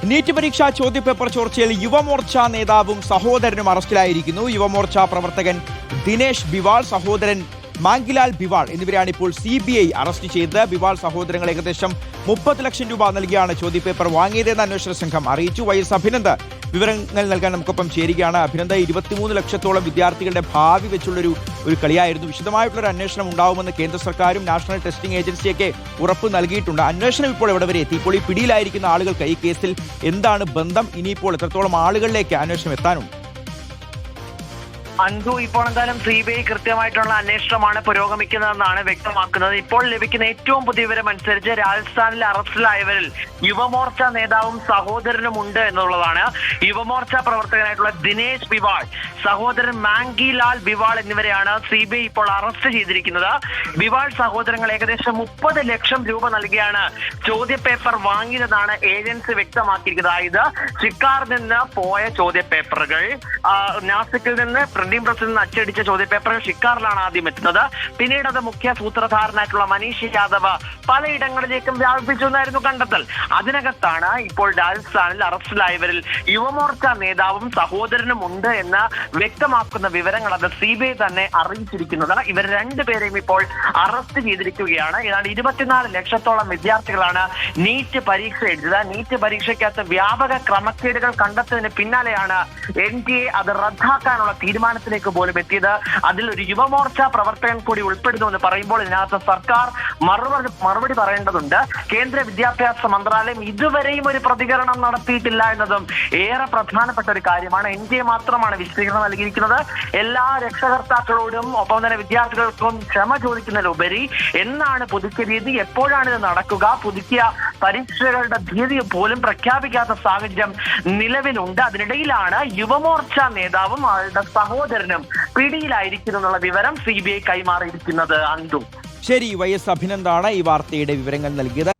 NEET പരീക്ഷാ ചോദ്യപേപ്പർ ചോർച്ചയിൽ യുവമോർച്ച നേതാവും സഹോദരനും അറസ്റ്റിലായിരിക്കുന്നു. യുവമോർച്ച പ്രവർത്തകൻ ദിനേശ് ബിവാൾ, സഹോദരൻ മാങ്കിലാൽ ബിവാൾ എന്നിവരാണ് ഇപ്പോൾ CBI അറസ്റ്റ് ചെയ്തത്. ബിവാൾ സഹോദരങ്ങൾ ഏകദേശം 30 ലക്ഷം രൂപ നൽകിയാണ് ചോദ്യപേപ്പർ വാങ്ങിയതെന്ന് അന്വേഷണ സംഘം അറിയിച്ചു. YS അഭിനന്ദ് വിവരങ്ങൾ നൽകാൻ നമുക്കൊപ്പം ചേരുകയാണ്. അഭിനന്ദ്, 23 ലക്ഷത്തോളം വിദ്യാർത്ഥികളുടെ ഭാവി വെച്ചുള്ളൊരു കളിയായിരുന്നു. വിശദമായിട്ടുള്ളൊരു അന്വേഷണം ഉണ്ടാവുമെന്ന് കേന്ദ്ര സർക്കാരും നാഷണൽ ടെസ്റ്റിംഗ് ഏജൻസിയൊക്കെ ഉറപ്പ് നൽകിയിട്ടുണ്ട്. അന്വേഷണം ഇപ്പോൾ എവിടെ വരെ എത്തി? ഇപ്പോൾ ഈ പിടിയിലായിരിക്കുന്ന ആളുകൾക്ക് ഈ കേസിൽ എന്താണ് ബന്ധം? ഇനിയിപ്പോൾ എത്രത്തോളം ആളുകളിലേക്ക് അന്വേഷണം എത്താനുണ്ട്? അന്തു, ഇപ്പോൾ എന്തായാലും CBI കൃത്യമായിട്ടുള്ള അന്വേഷണമാണ് പുരോഗമിക്കുന്നതെന്നാണ് വ്യക്തമാക്കുന്നത്. ഇപ്പോൾ ലഭിക്കുന്ന ഏറ്റവും പുതിയ വിവരം അനുസരിച്ച് രാജസ്ഥാനിൽ അറസ്റ്റിലായവരിൽ യുവമോർച്ച നേതാവും സഹോദരനും ഉണ്ട് എന്നുള്ളതാണ്. യുവമോർച്ച പ്രവർത്തകനായിട്ടുള്ള ദിനേശ് ബിവാൾ, സഹോദരൻ മാങ്കിലാൽ ബിവാൾ എന്നിവരെയാണ് CBI ഇപ്പോൾ അറസ്റ്റ് ചെയ്തിരിക്കുന്നത്. ബിവാൾ സഹോദരങ്ങൾ ഏകദേശം 30 ലക്ഷം രൂപ നൽകിയാണ് ചോദ്യപേപ്പർ വാങ്ങിയതെന്നാണ് ഏജൻസി വ്യക്തമാക്കിയിരിക്കുന്നത്. അതായത് ഷിക്കാറിൽ നിന്ന് പോയ ചോദ്യപേപ്പറുകൾ നാസിക്കിൽ നിന്ന് പ്രിന്റിംഗ് പ്രസിൽ നിന്ന് അച്ചടിച്ച ചോദ്യപേപ്പറുകൾ ഷിക്കാറിലാണ് ആദ്യം എത്തുന്നത്. പിന്നീട് അത് മുഖ്യ സൂത്രധാരനായിട്ടുള്ള മനീഷ് യാദവ് പലയിടങ്ങളിലേക്കും വ്യാപിപ്പിച്ചു എന്നായിരുന്നു കണ്ടെത്തൽ. അതിനകത്താണ് ഇപ്പോൾ രാജസ്ഥാനിൽ അറസ്റ്റിലായവരിൽ യുവമോർച്ച നേതാവും സഹോദരനും ഉണ്ട് എന്ന് വ്യക്തമാക്കുന്ന വിവരങ്ങൾ അത് CBI തന്നെ അറിയിച്ചിരിക്കുന്നത്. ഇവർ രണ്ടുപേരെയും ഇപ്പോൾ അറസ്റ്റ് ചെയ്തിരിക്കുകയാണ്. ഏതാണ്ട് 24 ലക്ഷത്തോളം വിദ്യാർത്ഥികളാണ് നീറ്റ് പരീക്ഷ എഴുതിയത്. നീറ്റ് പരീക്ഷയ്ക്കകത്ത് വ്യാപക ക്രമക്കേടുകൾ കണ്ടെത്തുന്നതിന് പിന്നാലെയാണ് NTA അത് റദ്ദാക്കാനുള്ള തീരുമാനത്തിലേക്ക് പോലും എത്തിയത്. അതിൽ ഒരു യുവമോർച്ച പ്രവർത്തകൻ കൂടി ഉൾപ്പെടുന്നു എന്ന് പറയുമ്പോൾ ഇതിനകത്ത് സർക്കാർ മറുപടി പറയേണ്ടതുണ്ട്. കേന്ദ്ര വിദ്യാഭ്യാസ മന്ത്രാലയം ഇതുവരെയും ഒരു പ്രതികരണം നടത്തിയിട്ടില്ല എന്നതും ഏറെ പ്രധാനപ്പെട്ട ഒരു കാര്യമാണ്. NTA മാത്രമാണ് വിശദീകരണം നൽകിയിരിക്കുന്നത്. എല്ലാ രക്ഷകർത്താക്കളോടും ഒപ്പം തന്നെ വിദ്യാർത്ഥികൾക്കും ക്ഷമ ചോദിക്കുന്നതിലുപരി എന്നാണ് പുതുക്കിയ തീയതി, എപ്പോഴാണ് ഇത് നടക്കുക, പുതുക്കിയ പരീക്ഷകളുടെ തീയതി പോലും പ്രഖ്യാപിക്കാത്ത സാഹചര്യം നിലവിലുണ്ട്. അതിനിടയിലാണ് യുവമോർച്ച നേതാവും അവരുടെ സഹോദരനും പിടിയിലായിരിക്കുന്നു എന്നുള്ള വിവരം CBI കൈമാറിയിരിക്കുന്നത്. അന്തു, ശരി, YS അഭിനന്ദാണ് ഈ വാർത്തയുടെ വിവരങ്ങൾ നൽകിയത്.